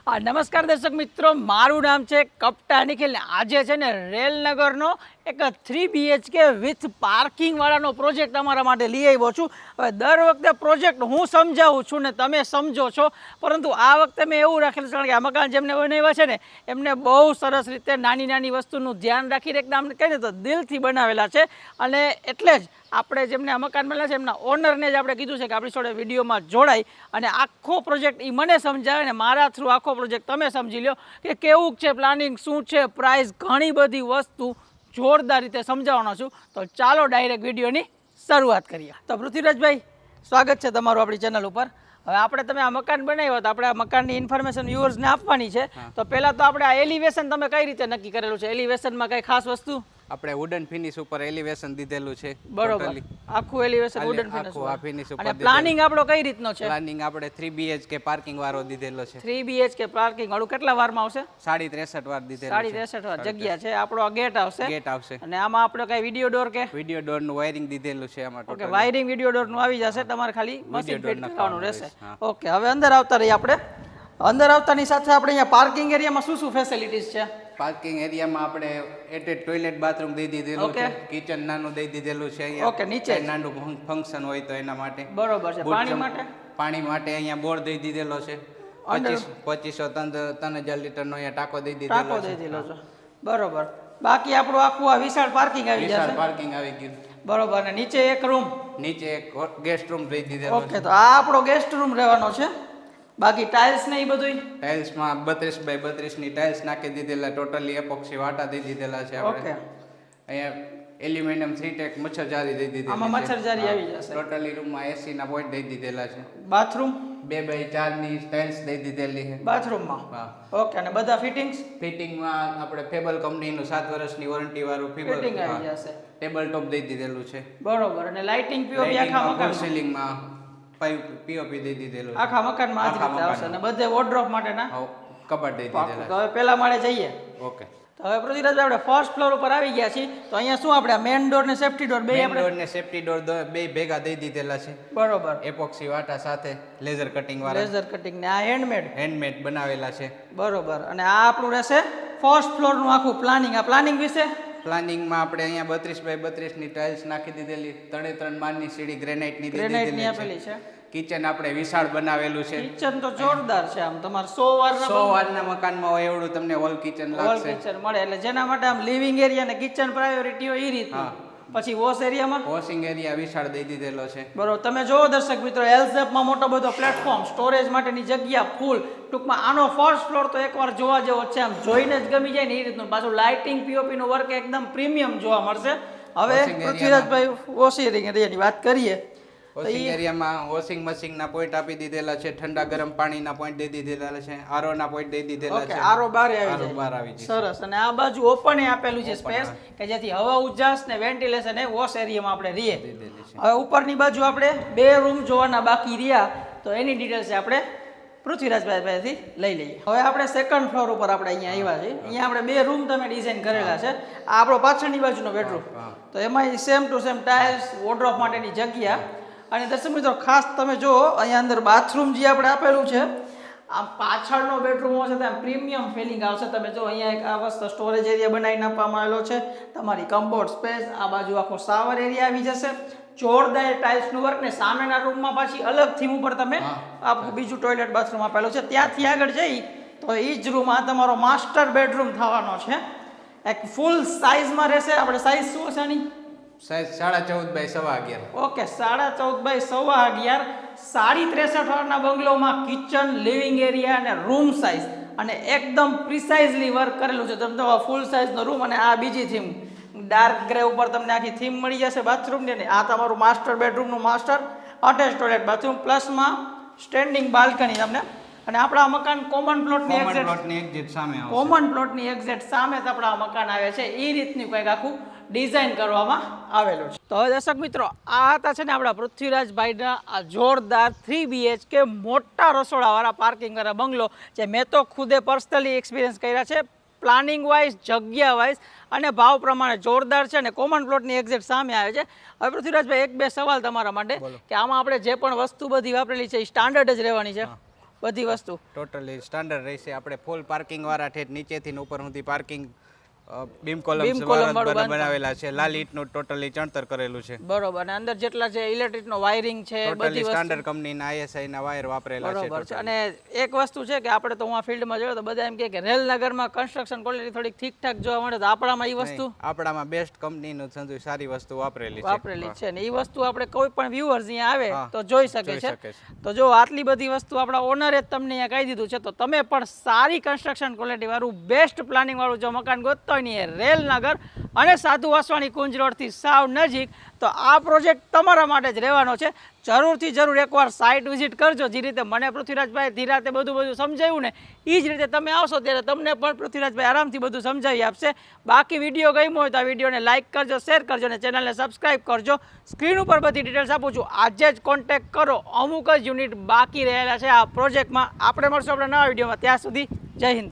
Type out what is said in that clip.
નમસ્કાર દર્શક મિત્રો, મારું નામ છે કપટા નિખિલ ને આજે છે ને રેલનગરનો એક 3 BHK વિથ પાર્કિંગવાળાનો પ્રોજેક્ટ અમારા માટે લઈ આવ્યો છું. હવે દર વખતે પ્રોજેક્ટ હું સમજાવું છું ને તમે સમજો છો, પરંતુ આ વખતે મેં એવું રાખેલું છે કારણ કે આ મકાન જેમને બનાવ્યા છે ને એમને બહુ સરસ રીતે નાની નાની વસ્તુનું ધ્યાન રાખીને એકદમ કહીએ તો દિલથી બનાવેલા છે. અને એટલે જ આપણે જેમને આ મકાન મળ્યા છે એમના ઓનરને જ આપણે કીધું છે કે આપણી જોડે વિડીયોમાં જોડાય અને આખો પ્રોજેક્ટ એ મને સમજાવે ને મારા થ્રુ આખો પ્રોજેક્ટ તમે સમજી લો કે કેવું છે, પ્લાનિંગ શું છે, પ્રાઇસ, ઘણી બધી વસ્તુ જોરદાર રીતે સમજાવવાનો છું. તો ચાલો ડાયરેક્ટ વિડીયોની શરૂઆત કરીએ. તો પૃથ્વીરાજભાઈ, સ્વાગત છે તમારું આપણી ચેનલ ઉપર. હવે આપણે તમે આ મકાન બનાવ્યો તો આપણે આ મકાનની ઇન્ફોર્મેશન વ્યુઅર્સને આપવાની છે. તો પહેલાં તો આપણે આ એલિવેશન તમે કઈ રીતે નક્કી કરેલું છે? એલિવેશનમાં કઈ ખાસ વસ્તુ? આપણે વુડન ફિનિશ ઉપર એલિવેશન દીધેલું છે. બરોબર, આખું એલિવેશન વુડન ફિનિશ ઉપર. અને પ્લાનિંગ આપણો કઈ રીતનો છે? પ્લાનિંગ આપણે 3 BHK પાર્કિંગ વાળો દીધેલો છે. 3 BHK પાર્કિંગ વાળું કેટલા વારમાં આવશે? 63 વાર દીધેલો છે. 63 વાર જગ્યા છે. આપણો ગેટ આવશે. ગેટ આવશે. અને આમાં આપણે કઈ વિડિયો ડોર કે વિડિયો ડોર નું વાયરિંગ દીધેલું છે આમાં. ઓકે, વાયરિંગ વિડિયો ડોર નું આવી જશે. તમારે ખાલી મશીન ફિટ કરવાનું રહેશે. ઓકે, હવે અંદર આવતા રહીએ આપણે. અંદર આવતાની સાથે આપણે અહીંયા પાર્કિંગ એરિયામાં શું શું ફેસિલિટીઝ છે? પાર્કિંગ એરિયામાં આપણે એટેચ ટોયલેટ બાથરૂમ દઈ દીધેલું છે. કિચન નાનું દઈ દીધેલું છે અહીંયા. ઓકે, નીચે નાનું ફંક્શન હોય તો એના માટે. બરોબર છે. પાણી માટે? પાણી માટે અહીંયા બોર દઈ દીધેલો છે. 2500-3000 લીટરનો અહીંયા ટાંકો દઈ દીધેલો છે. બરોબર. બાકી આપણું આખું આ વિશાળ પાર્કિંગ આવી જશે. વિશાળ પાર્કિંગ આવી ગયું. બરોબર. અને નીચે એક રૂમ, નીચે એક ગેસ્ટ રૂમ દઈ દીધેલો છે. ઓકે, તો આ આપણો ગેસ્ટ રૂમ રહેવાનો છે. બાકી ટાઇલ્સ ને એ બધું ટાઇલ્સમાં 32 બાય 32 ની ટાઇલ્સ નાખી દીધેલા, ટોટલી એપોક્સી વાટા દઈ દીધેલા છે આપણે. અહીંયા એલ્યુમિનિયમ 3-ટેક મચ્છરજારી દઈ દીધેલી છે. આમાં મચ્છરજારી આવી જશે. ટોટલી રૂમમાં એસી ના પોઈન્ટ દઈ દીધેલા છે. બાથરૂમ 2x4 ની ટાઇલ્સ દઈ દીધેલી છે બાથરૂમમાં. ઓકે, અને બધા ફિટિંગ્સ? ફિટિંગમાં આપણે ફેબલ કંપનીનું 7 વર્ષની વોરંટી વાળું ફિટિંગ આવી જશે. ટેબલ ટોપ દઈ દીધેલું છે. બરોબર. અને લાઇટિંગ પીઓપી આખા મકાન સીલિંગમાં પીઓપી દઈ દીધેલું છે. આખા મકાનમાં આ રીતે આવશે. અને બધે વોર્ડરોબ માટેના કબાટ દઈ દીધેલા. તો હવે પહેલા માળે જઈએ. ઓકે, તો હવે પૃથ્વીરાજ આપણે ફર્સ્ટ ફ્લોર ઉપર આવી ગયા છીએ. તો અહીંયા શું આપણે મેઇન ડોર ને સેફ્ટી ડોર બે આપણે ડોર ને સેફ્ટી ડોર બે ભેગા દઈ દીધેલા છે. બરોબર. એપોક્સી વાટા સાથે લેઝર કટિંગ વાળા. લેઝર કટિંગ ને આ હેન્ડમેડ બનાવેલા છે. બરોબર. અને આ આપણું રહેશે ફર્સ્ટ ફ્લોર નું આખું પ્લાનિંગ. આ પ્લાનિંગ વિશે પ્લાનિંગમાં આપણે અહીંયા 32 બાય 32 ની ટાઇલ્સ નાખી દીધેલી. 3 માળની સીડી ગ્રેનાઇટ ની આપેલી છે. કિચન આપણે વિશાળ બનાવેલું છે. કિચન તો જોરદાર છે. આમ તમારે 100 વારના મકાનમાં હોય એવડું તમને હોલ કિચન લાગશે. હોલ કિચન મળે એટલે જેના માટે આમ લિવિંગ એરિયા ને કિચન પ્રાયોરિટી હોય એ રીતનું. પછી વોશ એરિયામાં વોશિંગ એરિયા વિશાળ દઈ દીધેલો છે. બરોબર. તમે જોવો દર્શક મિત્રો, એલ શેપમાં મોટો બધો પ્લેટફોર્મ, સ્ટોરેજ માટેની જગ્યા ફૂલ. ટૂંકમાં આનો ફર્સ્ટ ફ્લોર તો એકવાર જોવા જેવો છે. આમ જોઈને જ ગમી જાય ને એ રીતનું. પાછું લાઇટિંગ પીઓપી નું વર્ક એકદમ પ્રીમિયમ જોવા મળશે. હવે પૃથ્વીરાજભાઈ વોશિંગ એરિયાની વાત કરીએ. વોશિંગ એરિયામાં વોશિંગ મશીન ના પોઈન્ટ આપી દીધેલા છે. ઠંડા ગરમ પાણીના પોઈન્ટ દઈ દીધેલા છે. આરો ના પોઈન્ટ દઈ દીધેલા છે. આરો બહાર આવી જાય. સરસ. અને આ બાજુ ઓપન આપેલું છે સ્પેસ કે જેથી હવા ઉજાસ ને વેન્ટિલેશન એ વોશ એરિયામાં આપણે રહીએ. હવે ઉપરની બાજુ આપણે 2 રૂમ જોવાના બાકી રહ્યા, તો એની ડિટેલ્સ આપણે પૃથ્વીરાજભાઈ પાસેથી લઈ લઈએ. હવે આપણે સેકન્ડ ફ્લોર ઉપર આપણે અહીંયા આવ્યા છીએ. અહીંયા આપણે 2 રૂમ તમે ડિઝાઇન કરેલા છે. આ આપણો પાછળની બાજુનો બેડરૂમ. તો એમાં same to same tiles, wardrobe માટેની જગ્યા. અને દર્શક મિત્રો ખાસ તમે જો અહીંયા અંદર બાથરૂમ જે આપણે આપેલું છે, આમ પાછળનો બેડરૂમ હશે તો આમ પ્રીમિયમ ફિલિંગ આવશે. તમે જો અહીંયા એક આ વસ્તુ સ્ટોરેજ એરિયા બનાવીને આપવામાં આવેલો છે. તમારી કમ્ફર્ટ સ્પેસ, આ બાજુ આખો શાવર એરિયા આવી જશે. જોરદાર ટાઇલ્સનું વર્ક. ને સામેના રૂમમાં પાછી અલગ થીમ ઉપર તમે આ બીજું ટોયલેટ બાથરૂમ આપેલું છે. ત્યાંથી આગળ જઈ તો એ જ રૂમ આ તમારો માસ્ટર બેડરૂમ થવાનો છે. એક ફૂલ સાઇઝમાં રહેશે. આપણે સાઇઝ શું હશે આની? Size 14.5 by 11.5. Okay, 14.5 by 11.5. 63 વાળના બંગલોમાં કિચન, લિવિંગ એરિયા અને રૂમ સાઇઝ અને એકદમ પ્રિસાઇઝલી વર્ક કરેલું છે. તમને ફૂલ સાઇઝનો રૂમ. અને આ બીજી થીમ ડાર્ક ગ્રે ઉપર તમને આખી થીમ મળી જશે બાથરૂમની. આ તમારું માસ્ટર બેડરૂમનું માસ્ટર અટેચ ટોયલેટ બાથરૂમ પ્લસમાં સ્ટેન્ડિંગ બાલ્કની તમને. અને આપણા મકાન કોમન પ્લોટની એક્ઝેક્ટ સામે આવશે. કોમન પ્લોટની એક્ઝેક્ટ સામે જ આપણા મકાન આવે છે. એ રીતની કંઈક આખું ડિઝાઇન કરવામાં આવેલું છે. તો હવે દર્શક મિત્રો, આ હતા છે ને આપણા પૃથ્વીરાજભાઈના આ જોરદાર 3 BHK મોટા રસોડાવાળા પાર્કિંગવાળા બંગલો, જે મેં તો ખુદે પર્સનલી એક્સપિરિયન્સ કર્યા છે. પ્લાનિંગ વાઇઝ, જગ્યા વાઇઝ અને ભાવ પ્રમાણે જોરદાર છે. અને કોમન પ્લોટની એક્ઝેક્ટ સામે આવે છે. હવે પૃથ્વીરાજભાઈ, 1-2 સવાલ તમારા માટે કે આમાં આપણે જે પણ વસ્તુ બધી વાપરેલી છે એ સ્ટાન્ડર્ડ જ રહેવાની છે? બધી વસ્તુ ટોટલી સ્ટાન્ડર્ડ રહેશે. આપણે ફૂલ પાર્કિંગ વાળા ઠેઠ નીચેથી ને ઉપર સુધી પાર્કિંગ બીમ કોલમ વાળું બનાવેલા છે. લાલ ઈંટનું ટોટલી ચણતર કરેલું છે. બરોબર. અને અંદર જેટલા છે ઇલેક્ટ્રિકનો વાયરિંગ છે ટોટલી સ્ટાન્ડર્ડ કંપનીના ISI ના વાયર વાપરેલા છે. બરોબર છે. અને એક વસ્તુ છે કે આપણે તો હું આ ફિલ્ડમાં જોયો તો બધા એમ કહે કે રેલનગરમાં કન્સ્ટ્રક્શન ક્વોલિટી થોડીક ઠીકઠાક જોવા મળે, તો આપણામાં એ વસ્તુ આપણામાં બેસ્ટ કંપનીનું સંજુ સારી વસ્તુ વાપરેલી છે ને એ વસ્તુ આપણે કોઈ પણ વ્યુઅર્સ અહીંયા આવે તો જોઈ શકે છે. છે. તો જો આટલી બધી વસ્તુ આપણા ઓનરે જ તમને અહીંયા કહી દીધું છે, તો તમે પણ સારી કન્સ્ટ્રક્શન ક્વોલિટી વાળું બેસ્ટ પ્લાનિંગ વાળું જો મકાન ગોતતા હોય ને એ રેલનગર અને સાધુ વાસવાણી કુંજ રોડથી સાવ નજીક, તો આ પ્રોજેક્ટ તમારા માટે જ રહેવાનો છે. જરૂર એકવાર સાઇટ વિઝિટ કરજો. જે રીતે મને પૃથ્વીરાજભાઈ ધીરાતે બધું સમજાવ્યું ને એ જ રીતે તમે આવશો ત્યારે તમને પણ પૃથ્વીરાજભાઈ આરામથી બધું સમજાવી આપશે. બાકી વિડીયો ગમ્યો હોય તો આ વિડીયોને લાઇક કરજો, શેર કરજો અને ચેનલને સબસ્ક્રાઇબ કરજો. સ્ક્રીન ઉપર બધી ડિટેલ્સ આપું છું, આજે જ કોન્ટેક્ટ કરો. અમુક જ યુનિટ બાકી રહેલા છે આ પ્રોજેક્ટમાં. આપણે મળશું આપણા નવા વિડીયોમાં. ત્યાં સુધી જય હિન્દ.